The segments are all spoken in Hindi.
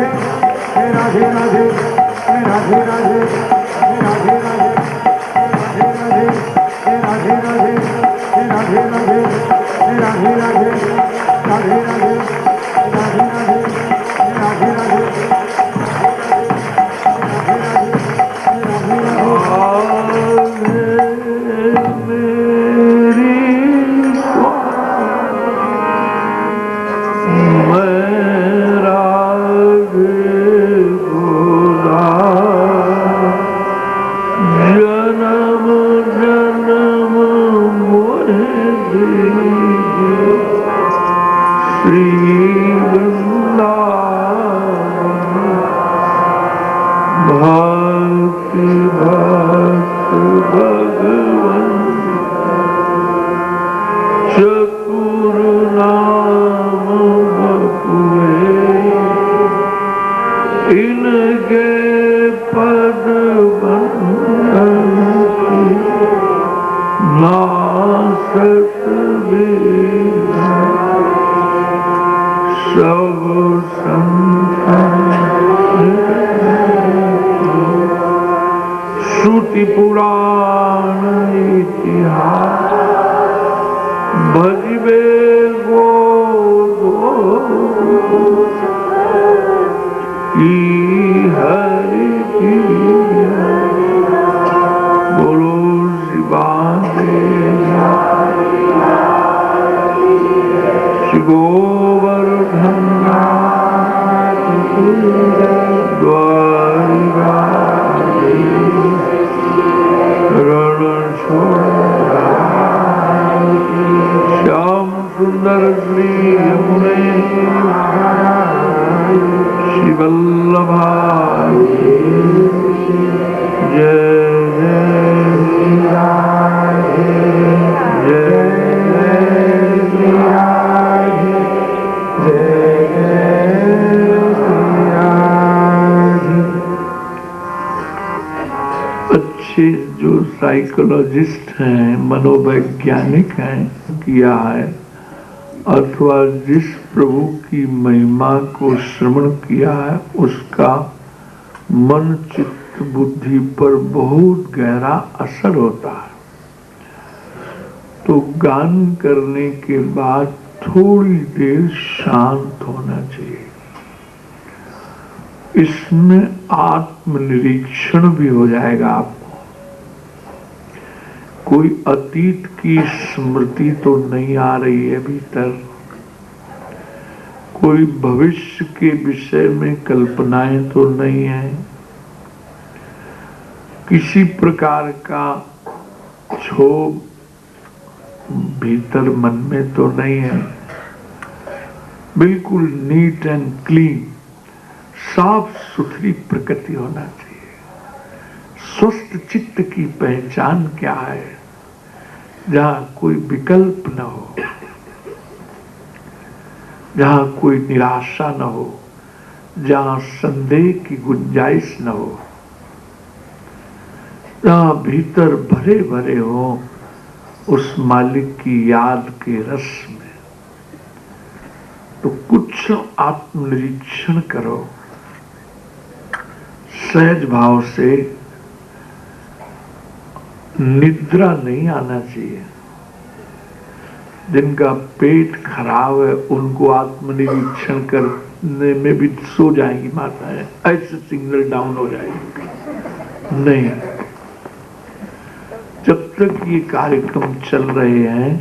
राधे राधे राधे राधे राधे राधे राधे राधे राधे श्रुति पुराण इतिहास भजबे गो की हरि की बोलो शिवाजी गोवर्धन द्वारिका श्याम सुंदर श्री यमुने शिवल्लभा जय जो साइकोलॉजिस्ट हैं, मनोवैज्ञानिक हैं, किया है अथवा जिस प्रभु की महिमा को श्रवण किया है उसका मन चित्त बुद्धि पर बहुत गहरा असर होता है। तो गान करने के बाद थोड़ी देर शांत होना चाहिए। इसमें आत्मनिरीक्षण भी हो जाएगा। आपको कोई अतीत की स्मृति तो नहीं आ रही है भीतर, कोई भविष्य के विषय में कल्पनाएं तो नहीं है, किसी प्रकार का क्षोभ भीतर मन में तो नहीं है। बिल्कुल नीट एंड क्लीन, साफ सुथरी प्रकृति होना चाहिए। स्वस्थ चित्त की पहचान क्या है? जहां कोई विकल्प न हो, जहां कोई निराशा न हो, जहां संदेह की गुंजाइश न हो, जहां भीतर भरे भरे हो उस मालिक की याद के रस में। तो कुछ आत्मनिरीक्षण करो सहज भाव से। निद्रा नहीं आना चाहिए। जिनका पेट खराब है उनको आत्मनिरीक्षण करने में भी सो जाएंगी माताएं, ऐसे सिग्नल डाउन हो जाएगी। नहीं, जब तक ये कार्यक्रम चल रहे हैं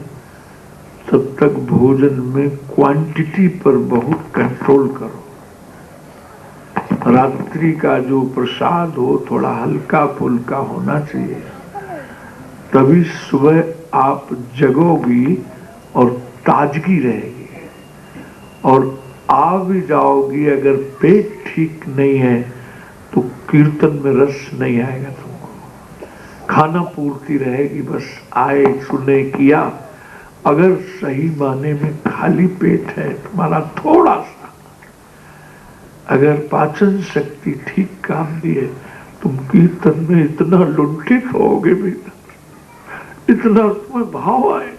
तब तक भोजन में क्वांटिटी पर बहुत कंट्रोल करो। रात्रि का जो प्रसाद हो थोड़ा हल्का फुल्का होना चाहिए, तभी सुबह आप जगोगी और ताजगी रहेगी। और आ भी जाओगी, अगर पेट ठीक नहीं है तो कीर्तन में रस नहीं आएगा तुमको। खाना पूर्ति रहेगी, बस आए सुने किया। अगर सही माने में खाली पेट है तुम्हारा थोड़ा सा, अगर पाचन शक्ति ठीक काम दिए, तुम कीर्तन में इतना लुंठित होगे भीतर, इतना तुम्हें भाव आएगा।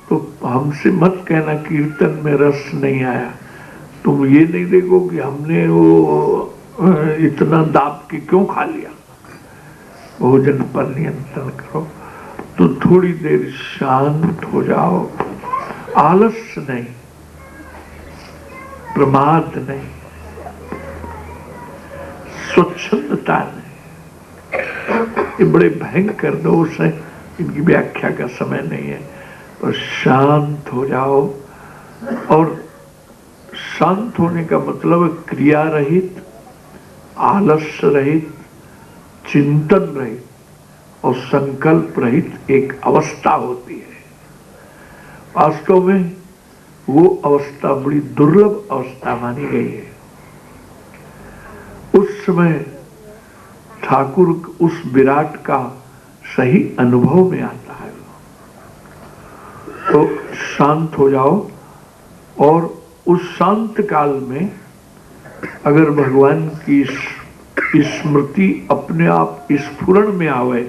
तो हमसे मत कहना कीर्तन में रस नहीं आया। तुम ये नहीं देखो कि हमने वो इतना दाब के क्यों खा लिया। भोजन पर नियंत्रण करो। तो थोड़ी देर शांत हो जाओ, आलस नहीं, प्रमाद नहीं, स्वच्छंदता नहीं। ये बड़े भयंकर दोष है, इनकी व्याख्या का समय नहीं है। और शांत हो जाओ। और शांत होने का मतलब क्रिया रहित, आलस्य रहित, चिंतन रहित और संकल्प रहित एक अवस्था होती है। वास्तव में वो अवस्था बड़ी दुर्लभ अवस्था मानी गई है। उस समय ठाकुर उस विराट का सही अनुभव में आता है। तो शांत हो जाओ। और उस शांत काल में अगर भगवान की स्मृति अपने आप स्फुरण में आवे,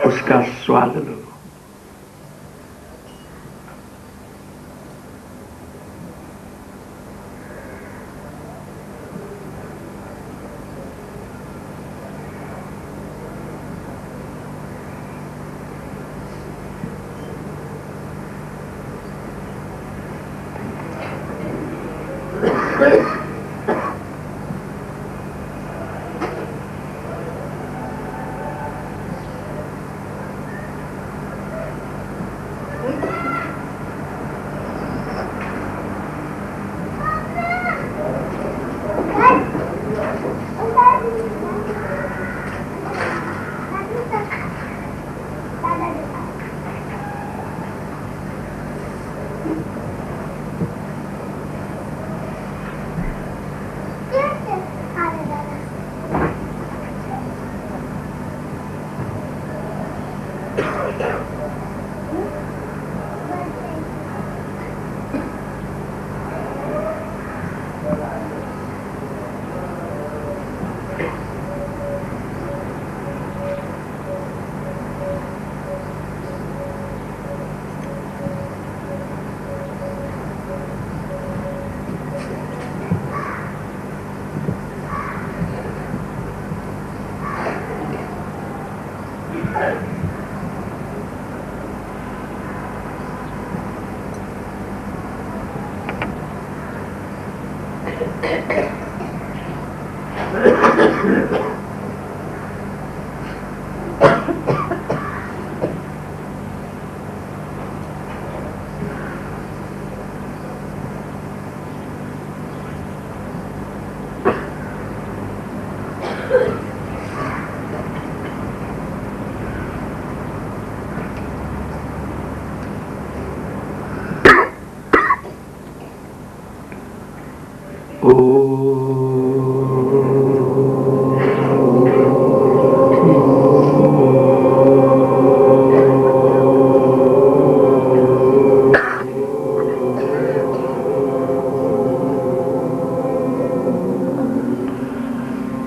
उसका स्वाद लो।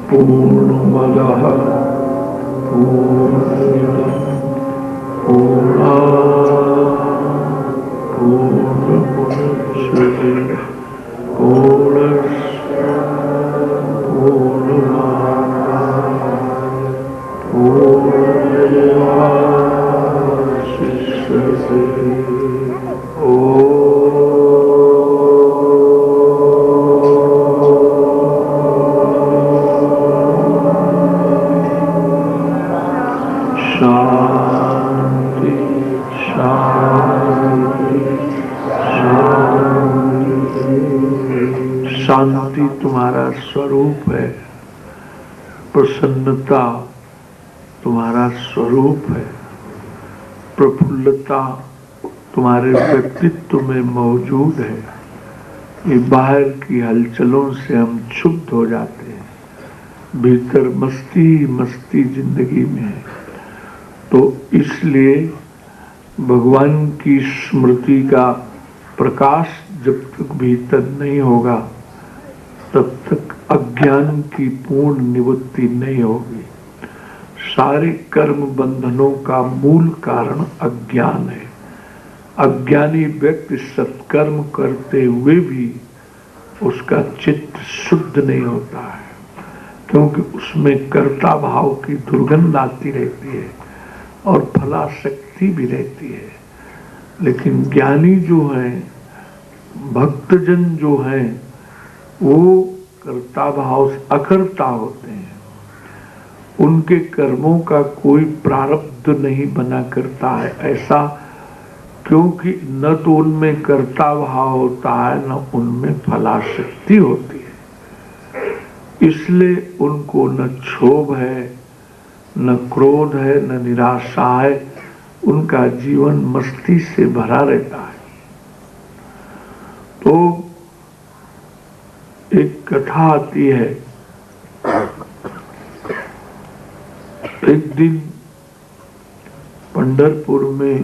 पूर्णमदः पूर्णमिदं पूर्णात् पूर्णमुदच्यते पूर्णस्य पूर्णमादाय पूर्णमेवावशिष्यते। शांति तुम्हारा स्वरूप है, प्रसन्नता तुम्हारा स्वरूप है, प्रफुल्लता तुम्हारे व्यक्तित्व में मौजूद है। ये बाहर की हलचलों से हम क्षुब्ध हो जाते हैं, भीतर मस्ती मस्ती जिंदगी में है। तो इसलिए भगवान की स्मृति का प्रकाश जब तक भीतर नहीं होगा तब तक अज्ञान की पूर्ण निवृत्ति नहीं होगी। सारे कर्म बंधनों का मूल कारण अज्ञान है। अज्ञानी व्यक्ति सत्कर्म करते हुए भी उसका चित्त शुद्ध नहीं होता है, क्योंकि उसमें कर्ता भाव की दुर्गंध आती रहती है और फलाशक्ति भी रहती है। लेकिन ज्ञानी जो है, भक्तजन जो है, वो कर्ता भाव से अकर्ता होते हैं। उनके कर्मों का कोई प्रारब्ध नहीं बना करता है ऐसा, क्योंकि न तो उनमें कर्ता भाव होता है, न उनमें फलाशक्ति होती है। इसलिए उनको न क्षोभ है, न क्रोध है, न निराशा है। उनका जीवन मस्ती से भरा रहता है। तो एक कथा आती है, एक दिन पंढरपुर में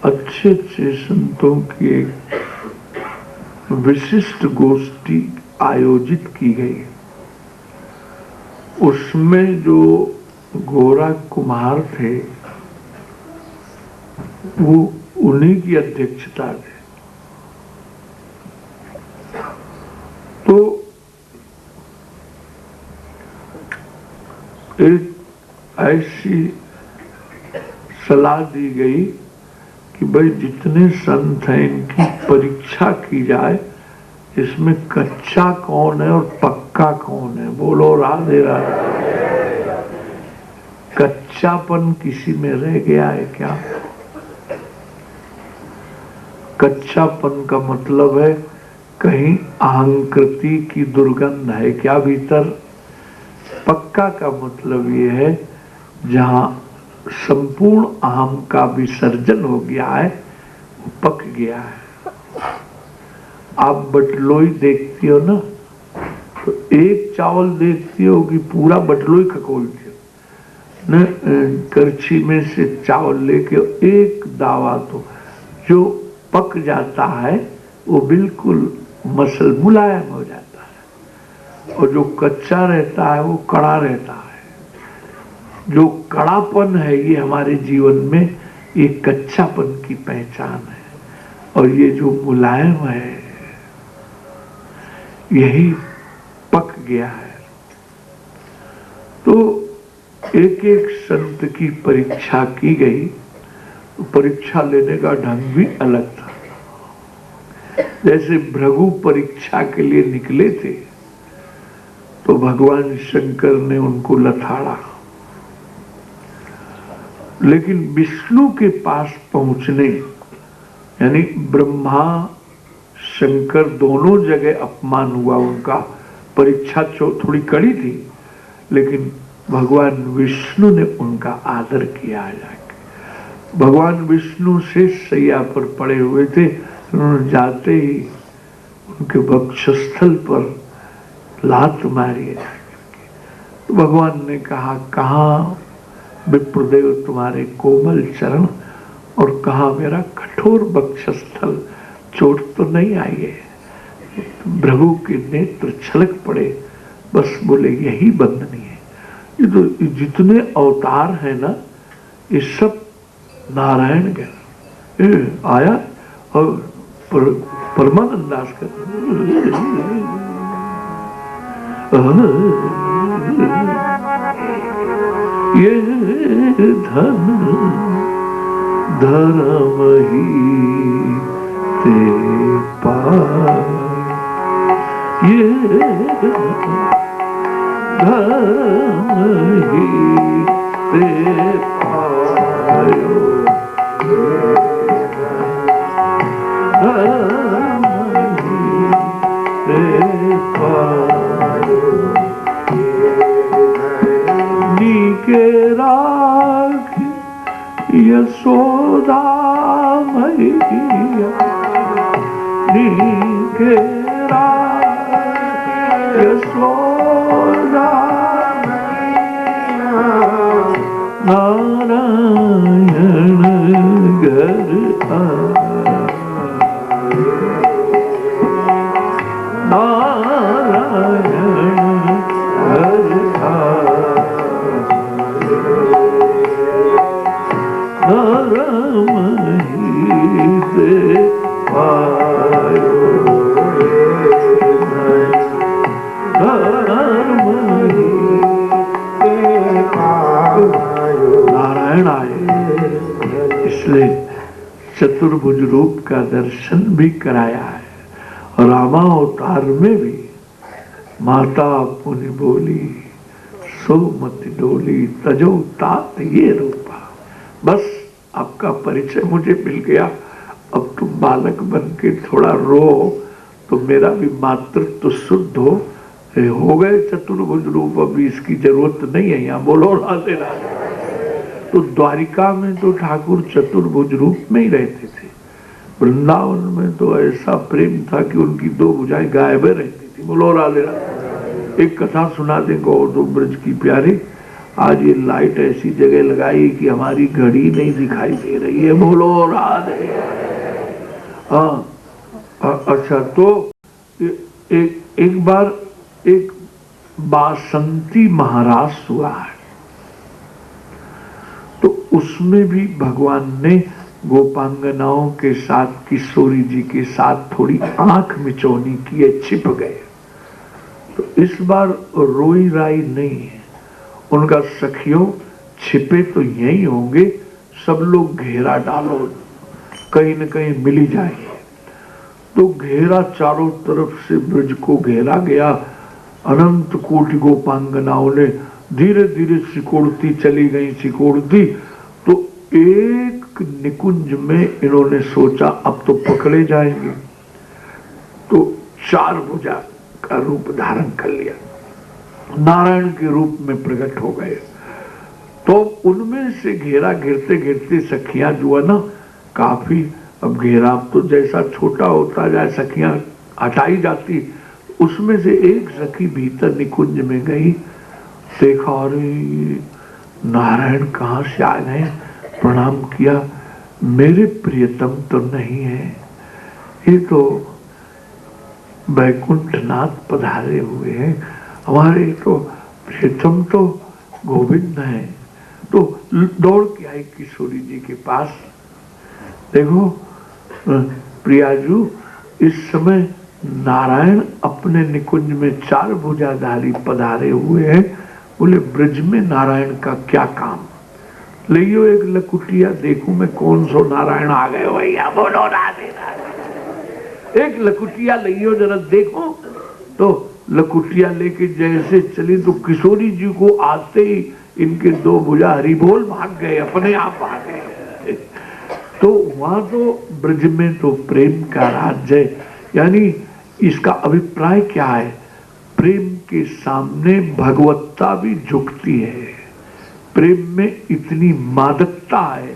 अच्छे अच्छे संतों की एक विशिष्ट गोष्ठी आयोजित की गई। उसमें जो गोरा कुमार थे वो उन्हीं की अध्यक्षता थे। तो एक ऐसी सलाह दी गई कि भाई जितने संत हैं इनकी परीक्षा की जाए, इसमें कच्चा कौन है और पक्का कौन है। बोलो राधे राधे। कच्चापन किसी में रह गया है क्या? कच्चापन का मतलब है कहीं अहंकृति की दुर्गंध है क्या भीतर? पक्का का मतलब ये है जहां संपूर्ण अहम का विसर्जन हो गया है, वो पक गया है। आप बटलोई देखती हो ना, तो एक चावल देखती हो कि पूरा बटलोई खकोलती हो न, करछी में से चावल लेके एक दावा, तो जो पक जाता है वो बिल्कुल मसल मुलायम हो जाता है, और जो कच्चा रहता है वो कड़ा रहता है। जो कड़ापन है ये हमारे जीवन में, ये कच्चापन की पहचान है। और ये जो मुलायम है यही पक गया है। तो एक एक संत की परीक्षा की गई। तो परीक्षा लेने का ढंग भी अलग था। जैसे भृगु परीक्षा के लिए निकले थे तो भगवान शंकर ने उनको लथाड़ा, लेकिन विष्णु के पास पहुंचने, यानी ब्रह्मा शंकर दोनों जगह अपमान हुआ उनका। परीक्षा थोड़ी कड़ी थी, लेकिन भगवान विष्णु ने उनका आदर किया जाके। भगवान विष्णु से सैया पर पड़े हुए थे, उन्होंने जाते ही उनके वक्षस्थल पर लात मारी जाके। तो भगवान ने कहा, कहाँ विप्रदेव तुम्हारे कोमल चरण, और कहा मेरा कठोर वक्षस्थल, चोट तो नहीं आई है। भृगु के नेत्र छलक पड़े, बस बोले यही बंधनी है। ये तो जितने अवतार है ना, ये सब नारायण के आया। और परमानंद दास का ये धन धर्म ही ते पाए, ये धर्म ही ते पायो, धर्म ही ते पायो। नीके राख यशोदा मैया, नीके राख यशोदा मैया, नारायण घर आया, नारायण घर आया, धर्म ही ते पायो। चतुर्भुज रूप का दर्शन भी कराया है। रामावतार में भी माता पुनि बोली सो मत डोली तजो तात ये रूपा। बस आपका परिचय मुझे मिल गया, अब तुम बालक बन के थोड़ा रो तो मेरा भी मातृत्व शुद्ध हो गए चतुर्भुज रूप, अभी इसकी जरूरत नहीं है। यहाँ बोलो राधे राधे। तो द्वारिका में तो ठाकुर चतुर्भुज रूप में ही रहते थे, वृंदावन में तो ऐसा प्रेम था कि उनकी दो भुजाएं गायब रहती थी। बोलो राधे राधे। एक कथा सुना देंगे और दो ब्रज की प्यारी। आज ये लाइट ऐसी जगह लगाई कि हमारी घड़ी नहीं दिखाई दे रही है। बोलो राधे। हाँ अच्छा, तो एक बार एक बासंती महाराज हुआ है, तो उसमें भी भगवान ने गोपांगनाओं के साथ किशोरी जी के साथ थोड़ी आंख मिचौनी की, छिप गए। तो इस बार रोई राई नहीं है, उनका सखियों छिपे तो यही होंगे, सब लोग घेरा डालो, कहीं न कहीं मिल ही जाएंगे। तो घेरा चारों तरफ से ब्रज को घेरा गया। अनंत कोटि गोपांगनाओं ने धीरे धीरे सिकोड़ती चली गई, सिकोड़ती। तो एक निकुंज में इन्होंने सोचा अब तो पकड़े जाएंगे, तो चार भुजा का रूप धारण कर लिया, नारायण के रूप में प्रकट हो गए। तो उनमें से घेरा घेरते घेरते सखियां जो है ना काफी, अब घेरा तो जैसा छोटा होता जाए सखियां हटाई जाती, उसमें से एक सखी भीतर निकुंज में गई, देखा अरे नारायण कहाँ से आ गए, प्रणाम किया, मेरे प्रियतम तो नहीं है, ये तो वैकुंठनाथ पधारे हुए हैं, हमारे तो प्रियतम तो गोविंद है। तो दौड़ के आई किशोरी जी के पास, देखो प्रियाजू इस समय नारायण अपने निकुंज में चार भुजाधारी पधारे हुए हैं, बोले ब्रज में नारायण का क्या काम, लियो एक लकुटिया देखूं मैं कौन सो नारायण आ गए भैया। बोलो राधे राधे। एक लकुटिया लियो जरा देखो। तो लकुटिया लेके जैसे चली तो किशोरी जी को आते ही इनके दो भुजा हरिबोल भाग गए, अपने आप भाग गए। तो वहां तो ब्रज में तो प्रेम का राज्य, यानी इसका अभिप्राय क्या है, प्रेम के सामने भगवत्ता भी झुकती है, प्रेम में इतनी मादकता है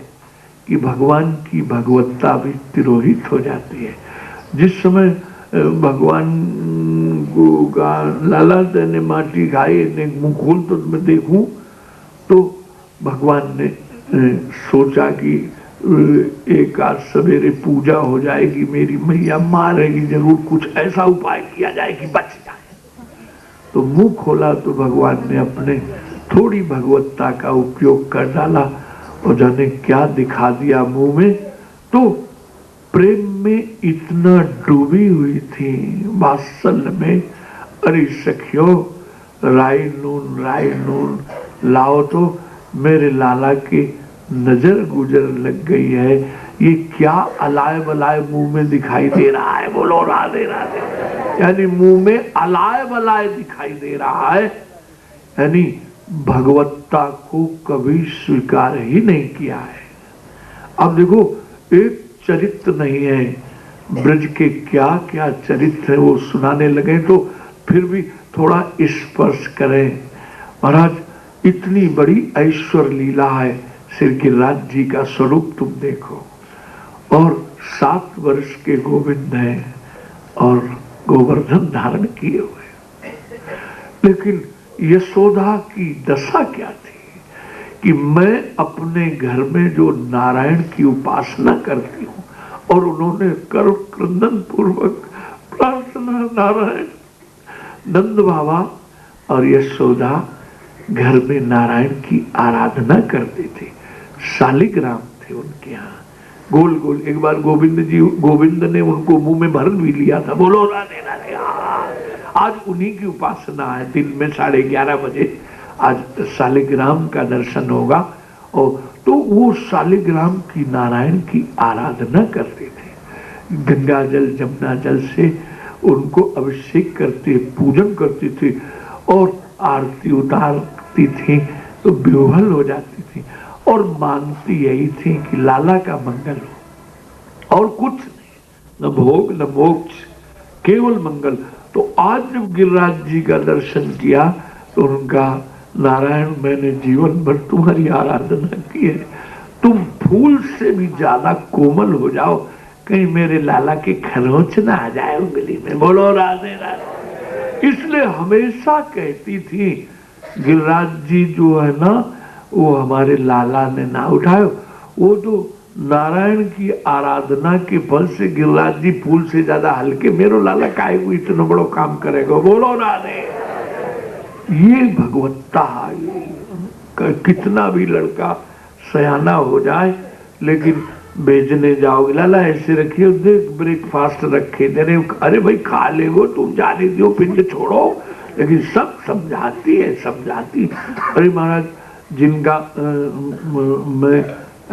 कि भगवान की भगवत्ता भी तिरोहित हो जाती है। जिस समय भगवान को लाला ने माटी खाई, ने मुंह खोल तो मैं देखूं, तो भगवान ने सोचा कि एक आज सवेरे पूजा हो जाएगी, मेरी मैया मारेगी जरूर, कुछ ऐसा उपाय किया जाए कि बच जाए। तो मुंह खोला तो भगवान ने अपने थोड़ी भगवत्ता का उपयोग कर डाला और जाने क्या दिखा दिया मुंह में। तो प्रेम में इतना डूबी हुई थी, वात्सल्य में, अरे सखियो राय नून लाओ तो मेरे लाला की नजर गुजर लग गई है, ये क्या अलाय बलाय मुंह में दिखाई दे रहा है। बोलो राधे राधे। यानी मुंह में अलाय बलाय दिखाई दे रहा है, यानी भगवत्ता को कभी स्वीकार ही नहीं किया है। अब देखो एक चरित्र नहीं है, ब्रज के क्या क्या चरित्र है वो सुनाने लगे तो फिर भी थोड़ा स्पर्श करें। महाराज इतनी बड़ी ऐश्वर्य लीला है, श्री गिरिराज जी का स्वरूप तुम देखो, और 7 वर्ष के गोविंद हैं और गोवर्धन धारण किए हुए, लेकिन यशोदा की दशा क्या थी कि मैं अपने घर में जो नारायण की उपासना करती हूँ और उन्होंने कर क्रंदन पूर्वक प्रार्थना, नारायण नंद बाबा और यशोदा घर में नारायण की आराधना करते थे, शालिग्राम थे उनके यहाँ गोल गोल। एक बार गोविंद ने उनको मुंह में भर भी लिया था। बोलो राधे राधे। आज उन्हीं की उपासना है, दिन में 11:30 बजे आज शालिग्राम का दर्शन होगा और तो वो शालिग्राम की नारायण की आराधना करते थे, गंगा जल जमुना जल से उनको अभिषेक करते, पूजन करते थे और आरती उतारती थी तो विह्वल हो जाती थी और मानती यही थी कि लाला का मंगल हो और कुछ नहीं, न भोग न मोक्ष, केवल मंगल। तो आज जब गिरिराज जी का दर्शन किया तो उनका, नारायण मैंने जीवन भर तुम्हारी आराधना की है, तुम फूल से भी ज्यादा कोमल हो जाओ, कहीं मेरे लाला के खरोंच ना आ जाए उंगली में। बोलो राधे राधे। इसलिए हमेशा कहती थी गिरिराज जी जो है ना वो हमारे लाला ने ना उठायो, वो तो नारायण की आराधना के फल से गिरिराज जी फूल से ज्यादा हल्के, मेरो लाला काहे को इतना बड़ो काम करेगा। बोलो राधे। ये भगवत्ता है। कितना भी लड़का सयाना हो जाए लेकिन बेचने जाओगे, लाला ऐसे रखिए, देख ब्रेकफास्ट रखे दे रहे, अरे भाई खा ले वो, तुम जाने दो, पिंड छोड़ो, लेकिन सब समझाती है, समझाती। अरे महाराज जिनका मैं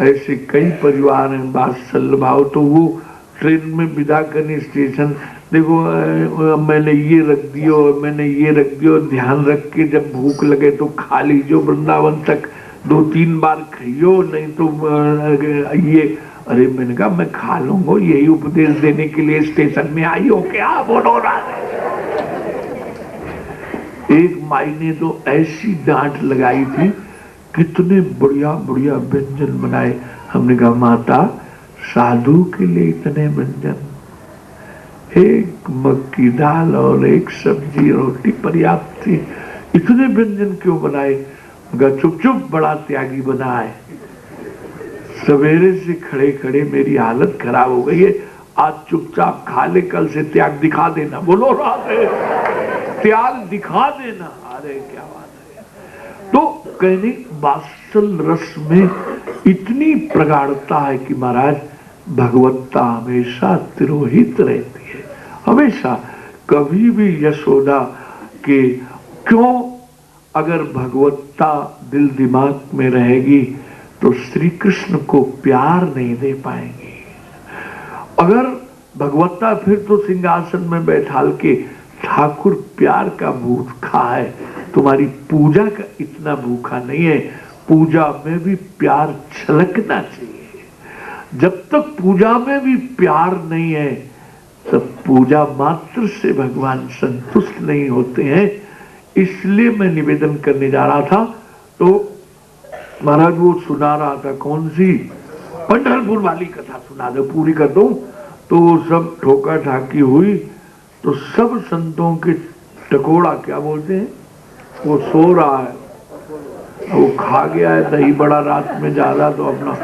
ऐसे कई परिवार हैं वात्सल्य भाव, तो वो ट्रेन में विदा करनी स्टेशन, देखो मैंने ये रख दियो, मैंने ये रख दियो, ध्यान रख के जब भूख लगे तो खा लीजिए, वृंदावन तक 2-3 बार खाइयो, नहीं तो ये। अरे मैंने कहा मैं खा लूंगा, यही उपदेश देने के लिए स्टेशन में आई हो क्या। बोलो राधे। एक माई ने तो ऐसी डांट लगाई थी, कितने बढ़िया बढ़िया व्यंजन बनाए। हमने कहा माता साधु के लिए इतने व्यंजन, एक मक्की दाल और एक सब्जी रोटी पर्याप्त थी, इतने व्यंजन क्यों बनाए। चुप चुप, बड़ा त्यागी बना है, सवेरे से खड़े खड़े मेरी हालत खराब हो गई है, आज चुपचाप खा ले, कल से त्याग दिखा देना। बोलो राधे। त्याग दिखा देना, अरे क्या बात है। तो कहने वात्सल रस में इतनी प्रगाढ़ता है कि महाराज भगवत्ता हमेशा तिरोहित रहती है, हमेशा। कभी भी यशोदा के क्यों, अगर भगवत्ता दिल दिमाग में रहेगी तो श्री कृष्ण को प्यार नहीं दे पाएंगे। अगर भगवत्ता फिर तो सिंहासन में बैठाल के ठाकुर प्यार का भूखा है, तुम्हारी पूजा का इतना भूखा नहीं है, पूजा में भी प्यार छलकना चाहिए। जब तक पूजा में भी प्यार नहीं है तब पूजा मात्र से भगवान संतुष्ट नहीं होते हैं। इसलिए मैं निवेदन करने जा रहा था, तो महाराज वो सुना रहा था, कौन सी पंढरपुर वाली कथा सुना दो, पूरी कर दो। तो सब ठोका ठाकी हुई, तो सब संतों के टकोड़ा क्या बोलते हैं, वो सो रहा है, वो खा गया है दही बड़ा रात में ज्यादा, तो अपना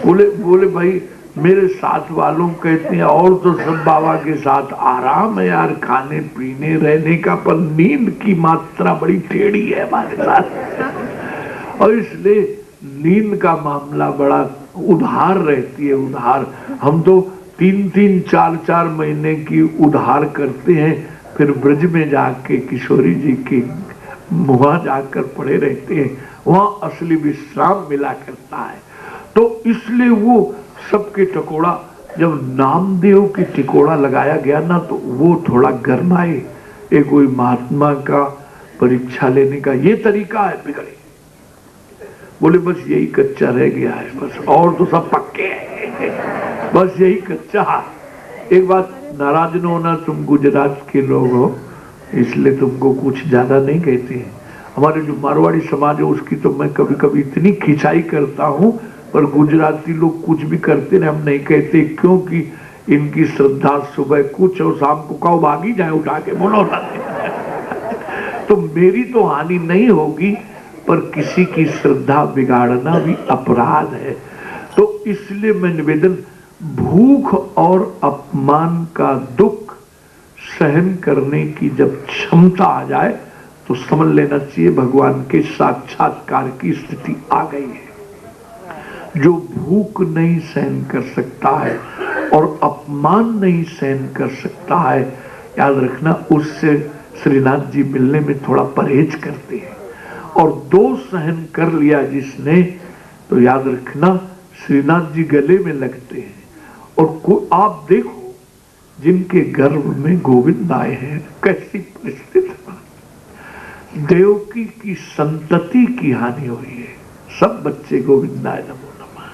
बोले भाई मेरे साथ वालों कहते हैं और तो सब बाबा के साथ आराम है यार, खाने पीने रहने का, पर नींद की मात्रा बड़ी टेढ़ी है हमारे साथ, और इसलिए नींद का मामला बड़ा उधार रहती है, उधार। हम तो 3-3, 4-4 महीने की उधार करते हैं, फिर ब्रज में जाके किशोरी जी के मुहा जाकर पड़े रहते हैं, वहां असली विश्राम मिला करता है। तो इसलिए वो सबके टकोड़ा, जब नामदेव की टिकोड़ा लगाया गया ना, तो वो थोड़ा गरमाए। एक कोई महात्मा का परीक्षा लेने का ये तरीका है, बिगड़े। बोले बस यही कच्चा रह गया है, बस और तो सब पक्के हैं, बस यही कच्चा। एक बात, नाराज न होना, तुम गुजरात के लोग हो इसलिए तुमको कुछ ज्यादा नहीं कहते हैं। हमारे जो मारवाड़ी समाज है उसकी तो मैं कभी कभी इतनी खिंचाई करता हूँ, पर गुजराती लोग कुछ भी करते ना, हम नहीं कहते, क्योंकि इनकी श्रद्धा सुबह कुछ और शाम को कहो भागी जाए उठा के। बोलो तो मेरी तो हानि नहीं होगी, पर किसी की श्रद्धा बिगाड़ना भी अपराध है। तो इसलिए मैं निवेदन, भूख और अपमान का दुख सहन करने की जब क्षमता आ जाए तो समझ लेना चाहिए भगवान के साक्षात्कार की स्थिति आ गई है। जो भूख नहीं सहन कर सकता है और अपमान नहीं सहन कर सकता है, याद रखना उससे श्रीनाथ जी मिलने में थोड़ा परहेज करते हैं। और दोष सहन कर लिया जिसने, तो याद रखना श्रीनाथ जी गले में लगते हैं। और आप देखो जिनके गर्भ में गोविंद आए हैं कैसी परिस्थिति, देवकी की संतति की हानि हुई है, सब बच्चे गोविंदाय नमो नमः।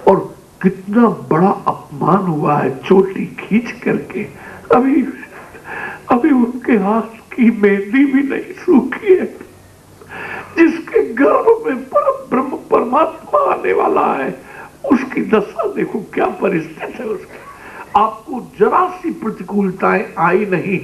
और कितना बड़ा अपमान हुआ है, चोटी खींच करके अभी उनके हाथ की मेहंदी भी नहीं सूखी है। जिसके गर्भ में ब्रह्म परमात्मा आने वाला है उसकी दशा देखो क्या परिस्थिति है उसकी। आपको जरा सी प्रतिकूलताएं आई नहीं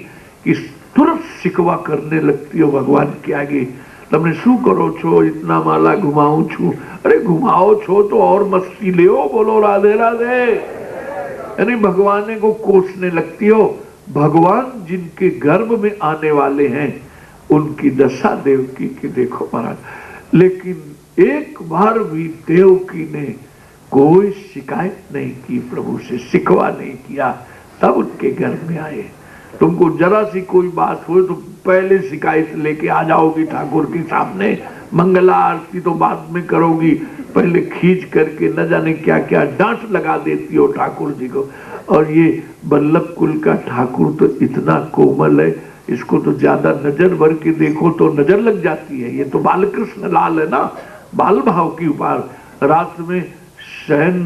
कि तुरंत शिकवा करने लगती हो भगवान के आगे, तमने शू करो छो, इतना माला घुमाऊं छू। अरे घुमाओ छो तो और मस्ती ले, बोलो राधे राधे। यानी भगवान को कोसने लगती हो। भगवान जिनके गर्भ में आने वाले हैं उनकी दशा देवकी की देखो महाराज। लेकिन एक बार भी देवकी ने कोई शिकायत नहीं की, प्रभु से शिकवा नहीं किया, तब उनके गर्भ में आए। तुमको जरा सी कोई बात हो तो पहले शिकायत लेके आ जाओगी ठाकुर के सामने, मंगला आरती तो बाद में करोगी, पहले खींच करके न जाने क्या क्या डांट लगा देती हो ठाकुर जी को। और ये बल्लभ कुल का ठाकुर तो इतना कोमल है, इसको तो ज्यादा नजर भर के देखो तो नजर लग जाती है। ये तो बालकृष्ण लाल है ना, बाल भाव की उपार। रात में शयन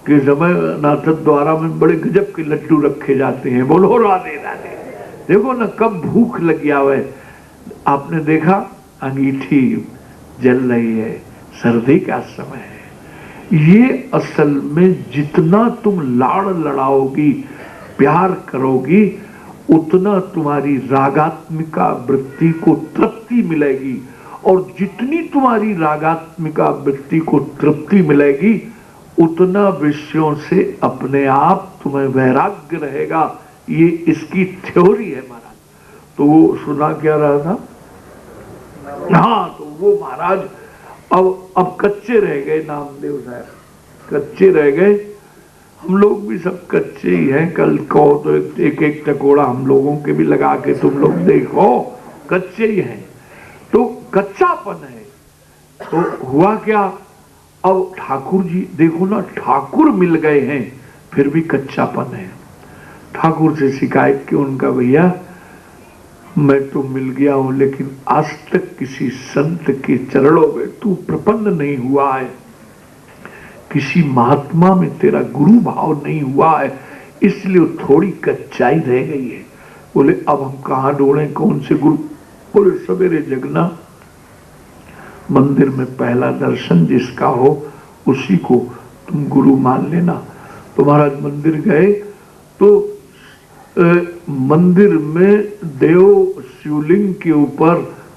के समय नाथद द्वारा में बड़े गजब के लड्डू रखे जाते हैं, बोलो राधे राधे। देखो ना कब भूख लगी आवे, आपने देखा अंगीठी जल रही है, सर्दी का समय है। ये असल में जितना तुम लाड़ लड़ाओगी, प्यार करोगी, उतना तुम्हारी रागात्मिका वृत्ति को तृप्ति मिलेगी। और जितनी तुम्हारी रागात्मिका वृत्ति को तृप्ति मिलेगी उतना विषयों से अपने आप तुम्हें वैराग्य रहेगा। ये इसकी थ्योरी है महाराज। तो वो सुना क्या रहा था, हाँ, तो वो महाराज अब कच्चे रह गए, नामदेव साहब कच्चे रह गए। हम लोग भी सब कच्चे ही हैं। कल कहो तो एक एक टकोड़ा हम लोगों के भी लगा के तुम लोग देखो, कच्चे ही हैं। तो कच्चापन है। तो हुआ क्या, अब ठाकुर जी देखो ना, ठाकुर मिल गए हैं फिर भी कच्चापन है। ठाकुर से शिकायत की उनका, भैया मैं तो मिल गया हूं लेकिन आज तक किसी संत के चरणों में तू प्रपन्न नहीं हुआ है, किसी महात्मा में तेरा गुरु भाव नहीं हुआ है, इसलिए थोड़ी कच्चाई रह गई है। बोले अब हम कहाँ ढूंढें, कौन से गुरु। बोले सवेरे जगना, मंदिर में पहला दर्शन जिसका हो उसी को तुम गुरु मान लेना। तो महाराज मंदिर गए तो मंदिर में देव शिवलिंग के ऊपर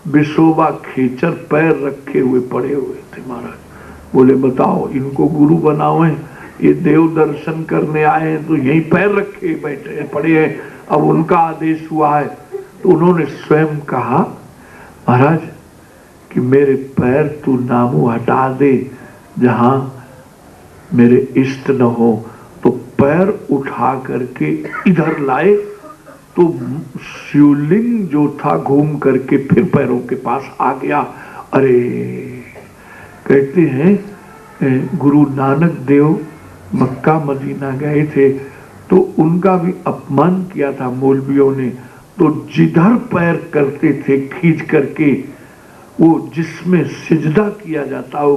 विशोबा खेचर पैर रखे हुए पड़े हुए थे। महाराज बोले बताओ इनको गुरु बनाओ, ये देव दर्शन करने आए हैं तो यहीं पैर रखे बैठे पड़े हैं, अब उनका आदेश हुआ है। तो उन्होंने स्वयं कहा महाराज कि मेरे पैर तू नामू हटा दे, जहां मेरे इष्ट न हो। तो पैर उठा करके इधर लाए तो शिवलिंग जो था घूम करके फिर पैरों के पास आ गया। अरे कहते हैं गुरु नानक देव मक्का मदीना गए थे तो उनका भी अपमान किया था मौलवियों ने। तो जिधर पैर करते थे खींच करके, वो जिसमें सिजदा किया जाता वो